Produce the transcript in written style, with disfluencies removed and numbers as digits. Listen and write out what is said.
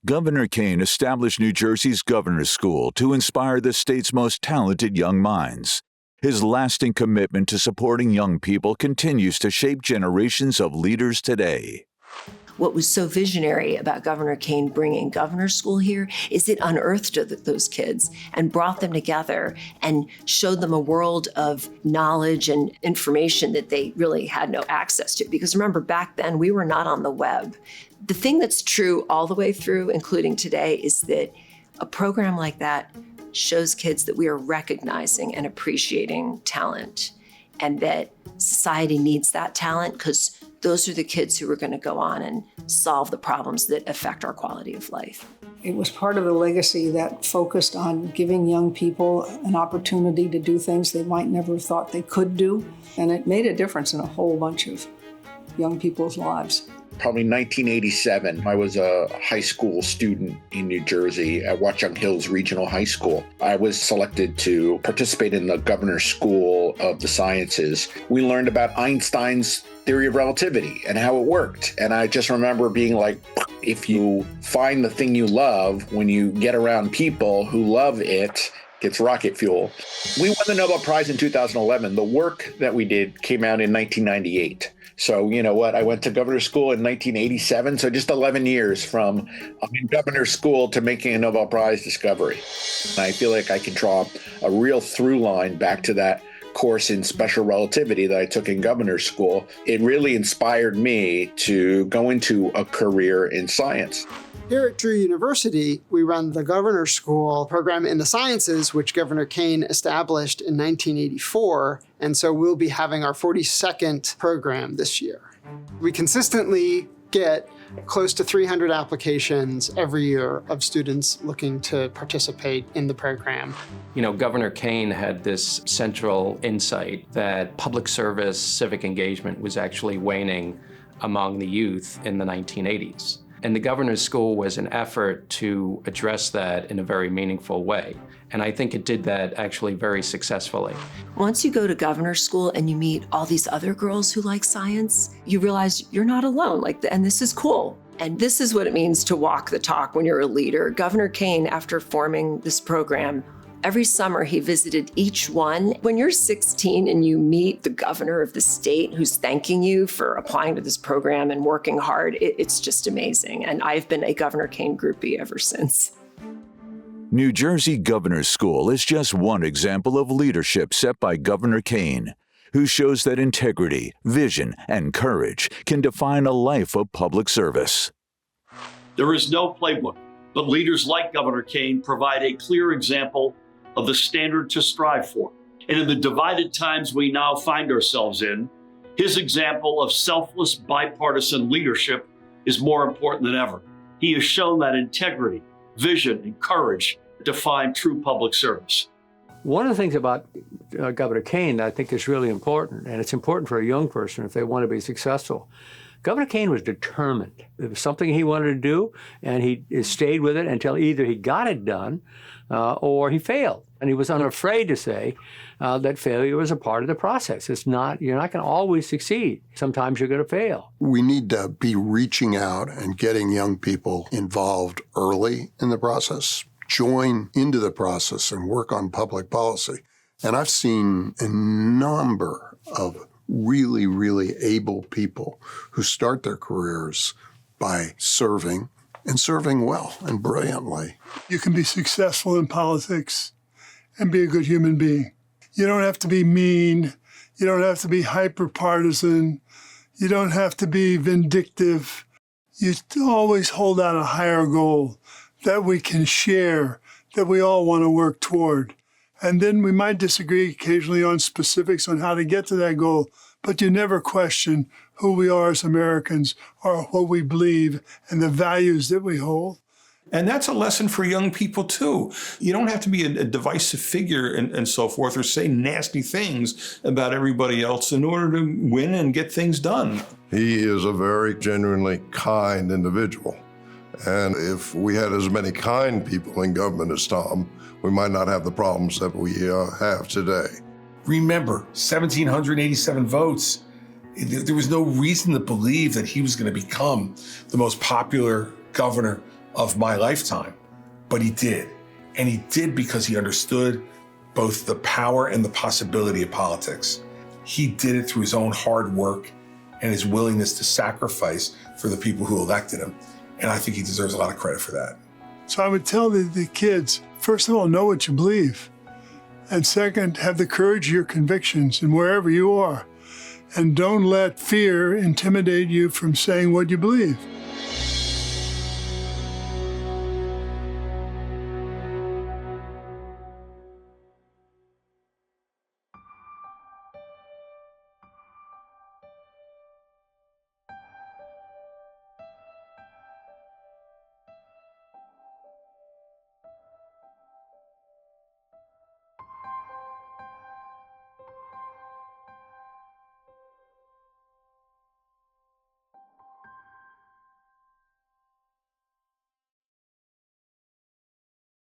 Governor Kean established New Jersey's Governor's School to inspire the state's most talented young minds. His lasting commitment to supporting young people continues to shape generations of leaders today. What was so visionary about Governor Kean bringing Governor's School here is it unearthed those kids and brought them together and showed them a world of knowledge and information that they really had no access to. Because remember, back then, we were not on the web. The thing that's true all the way through, including today, is that a program like that shows kids that we are recognizing and appreciating talent, and that society needs that talent because those are the kids who are going to go on and solve the problems that affect our quality of life. It was part of a legacy that focused on giving young people an opportunity to do things they might never have thought they could do, and it made a difference in a whole bunch of young people's lives. Probably 1987, I was a high school student in New Jersey at Watchung Hills Regional High School. I was selected to participate in the Governor's School of the Sciences. We learned about Einstein's theory of relativity and how it worked. And I just remember being like, if you find the thing you love, when you get around people who love it, it's rocket fuel. We won the Nobel Prize in 2011. The work that we did came out in 1998. So, you know what, I went to governor's school in 1987, so just 11 years from in governor's school to making a Nobel Prize discovery. And I feel like I can draw a real through line back to that course in special relativity that I took in governor's school. It really inspired me to go into a career in science. Here at Drew University, we run the Governor's School program in the sciences, which Governor Kean established in 1984. And so we'll be having our 42nd program this year. We consistently get close to 300 applications every year of students looking to participate in the program. You know, Governor Kean had this central insight that public service, civic engagement was actually waning among the youth in the 1980s. And the Governor's School was an effort to address that in a very meaningful way. And I think it did that actually very successfully. Once you go to Governor's School and you meet all these other girls who like science, you realize you're not alone, and this is cool. And this is what it means to walk the talk when you're a leader. Governor Kean, after forming this program, every summer he visited each one. When you're 16 and you meet the governor of the state who's thanking you for applying to this program and working hard, it's just amazing. And I've been a Governor Kean groupie ever since. New Jersey Governor's School is just one example of leadership set by Governor Kean, who shows that integrity, vision, and courage can define a life of public service. There is no playbook, but leaders like Governor Kean provide a clear example of the standard to strive for. And in the divided times we now find ourselves in, his example of selfless bipartisan leadership is more important than ever. He has shown that integrity, vision, and courage define true public service. One of the things about Governor Kean that I think is really important, and it's important for a young person if they want to be successful. Governor Kean was determined. It was something he wanted to do, and he stayed with it until either he got it done or he failed. And he was unafraid to say that failure was a part of the process. You're not going to always succeed. Sometimes you're going to fail. We need to be reaching out and getting young people involved early in the process, join into the process and work on public policy. And I've seen a number of really, really able people who start their careers by serving and serving well and brilliantly. You can be successful in politics and be a good human being. You don't have to be mean. You don't have to be hyper-partisan. You don't have to be vindictive. You always hold out a higher goal that we can share, that we all want to work toward. And then we might disagree occasionally on specifics on how to get to that goal, but you never question who we are as Americans or what we believe and the values that we hold. And that's a lesson for young people, too. You don't have to be a divisive figure and so forth or say nasty things about everybody else in order to win and get things done. He is a very genuinely kind individual. And if we had as many kind people in government as Tom, we might not have the problems that we have today. Remember, 1,787 votes. There was no reason to believe that he was going to become the most popular governor of my lifetime, but he did. And he did because he understood both the power and the possibility of politics. He did it through his own hard work and his willingness to sacrifice for the people who elected him. And I think he deserves a lot of credit for that. So I would tell the kids, first of all, know what you believe. And second, have the courage of your convictions and wherever you are. And don't let fear intimidate you from saying what you believe.